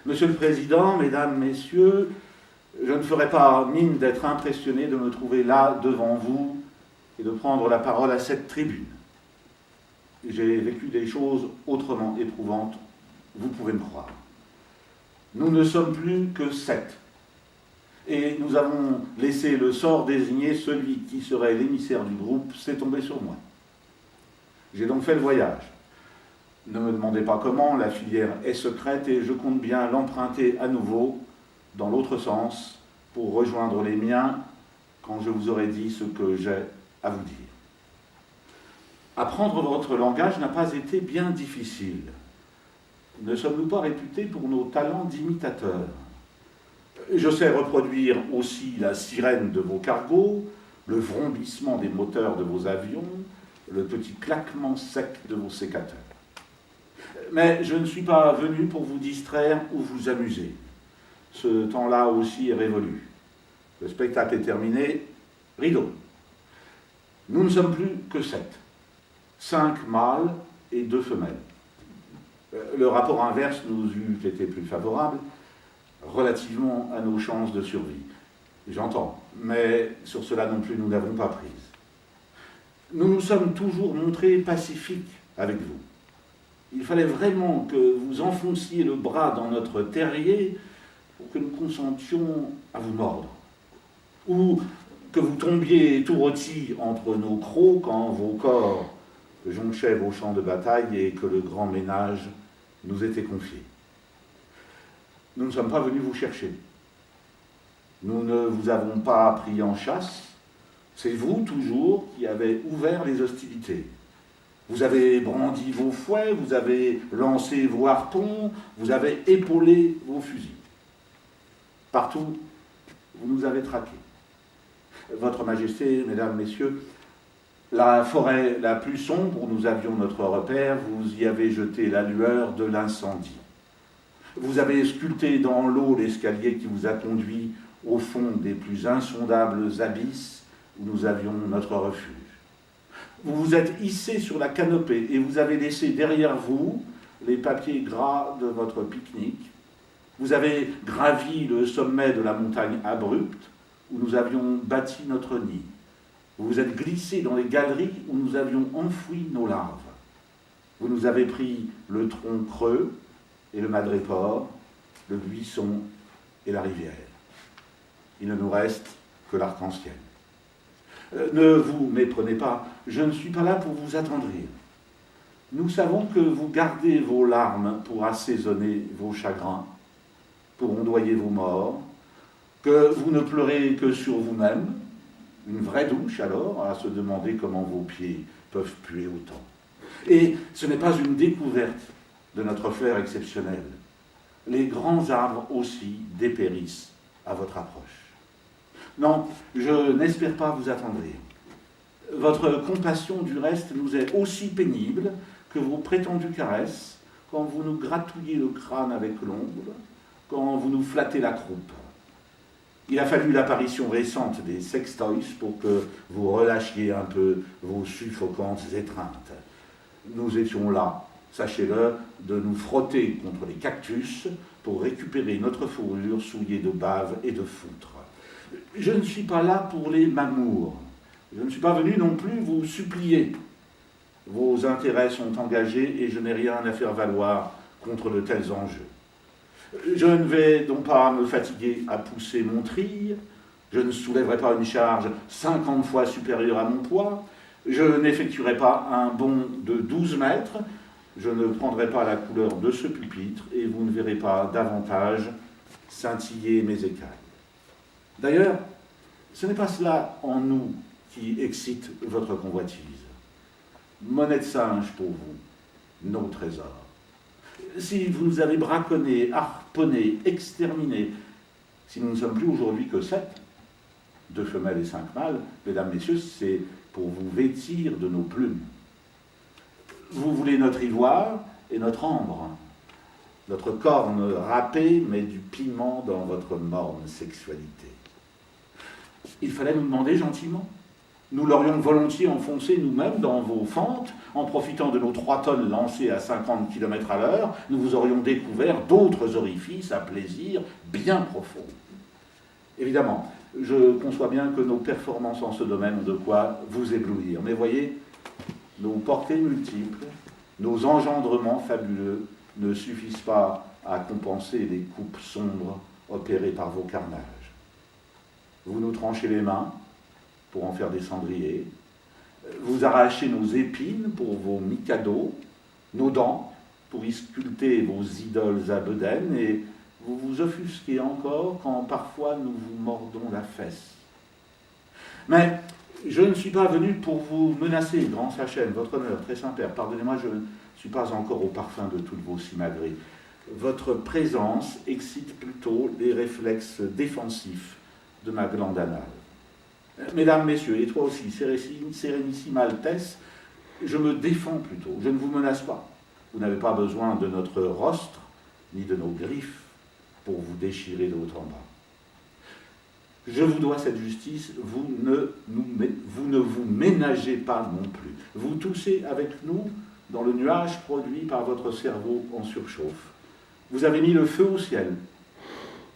Monsieur le Président, Mesdames, Messieurs, je ne ferai pas mine d'être impressionné de me trouver là devant vous et de prendre la parole à cette tribune. J'ai vécu des choses autrement éprouvantes, vous pouvez me croire. Nous ne sommes plus que 7. Et nous avons laissé le sort désigner celui qui serait l'émissaire du groupe, c'est tombé sur moi. J'ai donc fait le voyage. Ne me demandez pas comment, la filière est secrète et je compte bien l'emprunter à nouveau, dans l'autre sens, pour rejoindre les miens quand je vous aurai dit ce que j'ai à vous dire. Apprendre votre langage n'a pas été bien difficile. Ne sommes-nous pas réputés pour nos talents d'imitateurs? Je sais reproduire aussi la sirène de vos cargos, le vrombissement des moteurs de vos avions, le petit claquement sec de vos sécateurs. Mais je ne suis pas venu pour vous distraire ou vous amuser. Ce temps-là aussi est révolu. Le spectacle est terminé, rideau. Nous ne sommes plus que 7. 5 mâles et 2 femelles. Le rapport inverse nous eût été plus favorable relativement à nos chances de survie. J'entends, mais sur cela non plus nous n'avons pas prise. Nous nous sommes toujours montrés pacifiques avec vous. Il fallait vraiment que vous enfonciez le bras dans notre terrier pour que nous consentions à vous mordre. Ou que vous tombiez tout rôtis entre nos crocs quand vos corps jonchaient vos champs de bataille et que le grand ménage nous était confié. Nous ne sommes pas venus vous chercher. Nous ne vous avons pas pris en chasse. C'est vous, toujours, qui avez ouvert les hostilités. Vous avez brandi vos fouets, vous avez lancé vos harpons, vous avez épaulé vos fusils. Partout, vous nous avez traqués. Votre Majesté, Mesdames, Messieurs, la forêt la plus sombre où nous avions notre repère, vous y avez jeté la lueur de l'incendie. Vous avez sculpté dans l'eau l'escalier qui vous a conduit au fond des plus insondables abysses où nous avions notre refuge. Vous vous êtes hissé sur la canopée et vous avez laissé derrière vous les papiers gras de votre pique-nique. Vous avez gravi le sommet de la montagne abrupte où nous avions bâti notre nid. Vous vous êtes glissé dans les galeries où nous avions enfoui nos larves. Vous nous avez pris le tronc creux et le madrépore, le buisson et la rivière. Il ne nous reste que l'arc-en-ciel. Ne vous méprenez pas, je ne suis pas là pour vous attendrir. Nous savons que vous gardez vos larmes pour assaisonner vos chagrins, pour ondoyer vos morts, que vous ne pleurez que sur vous-même, une vraie douche alors, à se demander comment vos pieds peuvent puer autant. Et ce n'est pas une découverte de notre flair exceptionnel. Les grands arbres aussi dépérissent à votre approche. Non, je n'espère pas vous attendrir. Votre compassion du reste nous est aussi pénible que vos prétendues caresses quand vous nous gratouillez le crâne avec l'ongle, quand vous nous flattez la croupe. Il a fallu l'apparition récente des sextoys pour que vous relâchiez un peu vos suffocantes étreintes. Nous étions là, sachez-le, de nous frotter contre les cactus pour récupérer notre fourrure souillée de bave et de foutre. Je ne suis pas là pour les mamours. Je ne suis pas venu non plus vous supplier. Vos intérêts sont engagés et je n'ai rien à faire valoir contre de tels enjeux. Je ne vais donc pas me fatiguer à pousser mon trille, je ne soulèverai pas une charge 50 fois supérieure à mon poids, je n'effectuerai pas un bond de 12 mètres, je ne prendrai pas la couleur de ce pupitre et vous ne verrez pas davantage scintiller mes écailles. D'ailleurs, ce n'est pas cela en nous qui excite votre convoitise. Monnaie de singe pour vous, nos trésors. Si vous nous avez braconnés, harponnés, exterminés, si nous ne sommes plus aujourd'hui que 7, 2 femelles et 5 mâles, mesdames, messieurs, c'est pour vous vêtir de nos plumes. Vous voulez notre ivoire et notre ambre, notre corne râpée, mais du piment dans votre morne sexualité. Il fallait nous demander gentiment. Nous l'aurions volontiers enfoncé nous-mêmes dans vos fentes, en profitant de nos 3 tonnes lancées à 50 km à l'heure, nous vous aurions découvert d'autres orifices à plaisir bien profonds. Évidemment, je conçois bien que nos performances en ce domaine ont de quoi vous éblouir. Mais voyez, nos portées multiples, nos engendrements fabuleux ne suffisent pas à compenser les coupes sombres opérées par vos carnages. Vous nous tranchez les mains pour en faire des cendriers, vous arrachez nos épines pour vos mikados, nos dents pour y sculpter vos idoles à bedaine, et vous vous offusquez encore quand parfois nous vous mordons la fesse. Mais je ne suis pas venu pour vous menacer, grand Sachem, votre honneur, très Saint-Père. Pardonnez-moi, je ne suis pas encore au parfum de toutes vos simagrées. Votre présence excite plutôt les réflexes défensifs de ma glande anale. Mesdames, messieurs, et toi aussi, Sérénissime Altesse, je me défends plutôt, je ne vous menace pas. Vous n'avez pas besoin de notre rostre, ni de nos griffes, pour vous déchirer de haut en bas. Je vous dois cette justice, vous ne vous ménagez pas non plus. Vous toussez avec nous dans le nuage produit par votre cerveau en surchauffe. Vous avez mis le feu au ciel.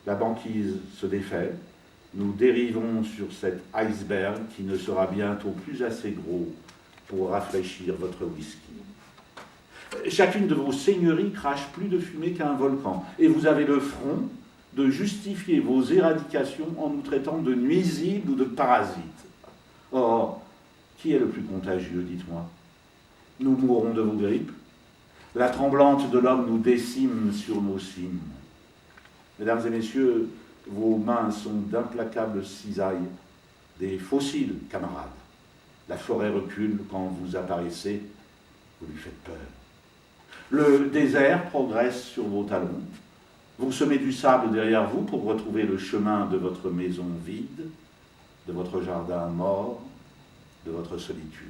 La banquise se défait. Nous dérivons sur cet iceberg qui ne sera bientôt plus assez gros pour rafraîchir votre whisky. Chacune de vos seigneuries crache plus de fumée qu'un volcan, et vous avez le front de justifier vos éradications en nous traitant de nuisibles ou de parasites. Or, qui est le plus contagieux, dites-moi? Nous mourrons de vos grippes. La tremblante de l'homme nous décime sur nos cimes. Mesdames et messieurs, vos mains sont d'implacables cisailles, des fossiles, camarades. La forêt recule quand vous apparaissez, vous lui faites peur. Le désert progresse sur vos talons. Vous semez du sable derrière vous pour retrouver le chemin de votre maison vide, de votre jardin mort, de votre solitude.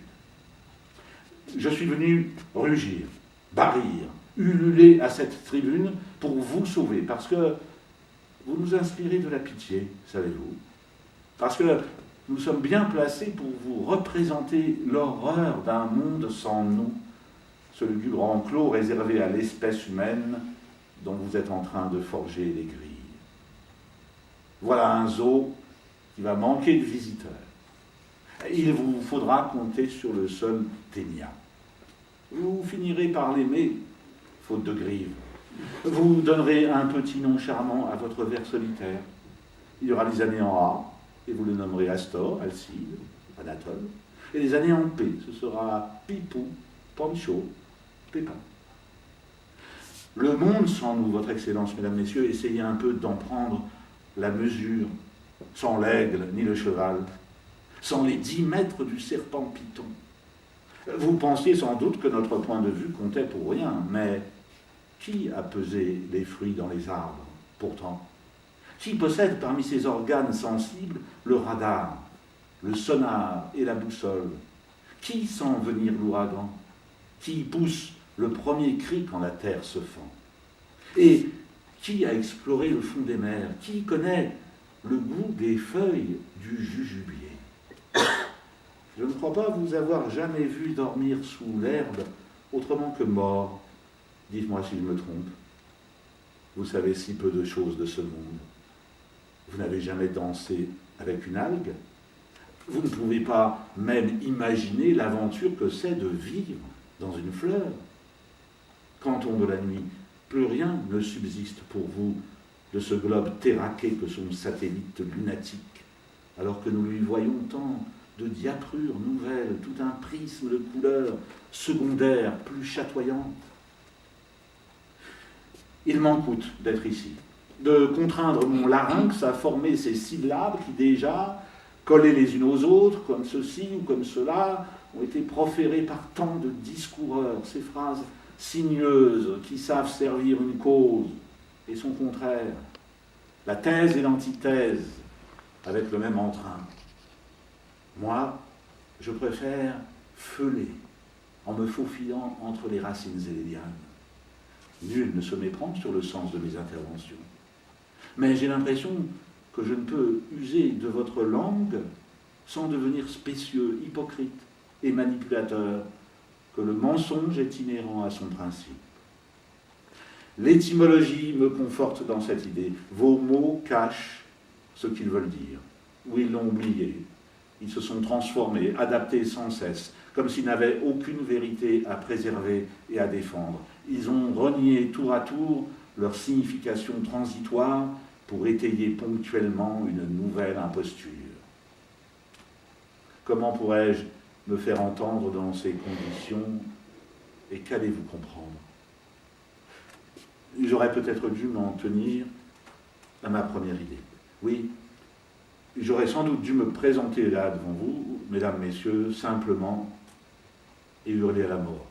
Je suis venu rugir, barrir, ululer à cette tribune pour vous sauver, parce que vous nous inspirez de la pitié, savez-vous, parce que nous sommes bien placés pour vous représenter l'horreur d'un monde sans nous, ce lugubre enclos réservé à l'espèce humaine dont vous êtes en train de forger les grilles. Voilà un zoo qui va manquer de visiteurs. Il vous faudra compter sur le seul ténia. Vous finirez par l'aimer, faute de grives. Vous donnerez un petit nom charmant à votre vers solitaire. Il y aura les années en A, et vous le nommerez Astor, Alcide, Anatole. Et les années en P, ce sera Pipou, Pancho, Pépin. Le monde sans nous, votre Excellence, mesdames, messieurs, essayez un peu d'en prendre la mesure, sans l'aigle ni le cheval, sans les 10 mètres du serpent Python. Vous pensiez sans doute que notre point de vue comptait pour rien, mais qui a pesé les fruits dans les arbres, pourtant? Qui possède parmi ses organes sensibles le radar, le sonar et la boussole? Qui sent venir l'ouragan? Qui pousse le premier cri quand la terre se fend? Et qui a exploré le fond des mers? Qui connaît le goût des feuilles du jujubier? Je ne crois pas vous avoir jamais vu dormir sous l'herbe autrement que mort. Dites-moi si je me trompe. Vous savez si peu de choses de ce monde. Vous n'avez jamais dansé avec une algue? Vous ne pouvez pas même imaginer l'aventure que c'est de vivre dans une fleur. Quand tombe la nuit, plus rien ne subsiste pour vous de ce globe terraqué que son satellite lunatique, alors que nous lui voyons tant de diaprures nouvelles, tout un prisme de couleurs secondaires, plus chatoyantes. Il m'en coûte d'être ici, de contraindre mon larynx à former ces syllabes qui déjà, collées les unes aux autres, comme ceci ou comme cela, ont été proférées par tant de discoureurs, ces phrases sinueuses qui savent servir une cause et son contraire, la thèse et l'antithèse, avec le même entrain. Moi, je préfère feuler en me faufilant entre les racines et les lianes. Nul ne se méprend sur le sens de mes interventions. Mais j'ai l'impression que je ne peux user de votre langue sans devenir spécieux, hypocrite et manipulateur, que le mensonge est inhérent à son principe. L'étymologie me conforte dans cette idée. Vos mots cachent ce qu'ils veulent dire, ou ils l'ont oublié. Ils se sont transformés, adaptés sans cesse, comme s'ils n'avaient aucune vérité à préserver et à défendre. Ils ont renié tour à tour leur signification transitoire pour étayer ponctuellement une nouvelle imposture. Comment pourrais-je me faire entendre dans ces conditions et qu'allez-vous comprendre? J'aurais peut-être dû m'en tenir à ma première idée. Oui, j'aurais sans doute dû me présenter là devant vous, mesdames, messieurs, simplement et hurler à la mort.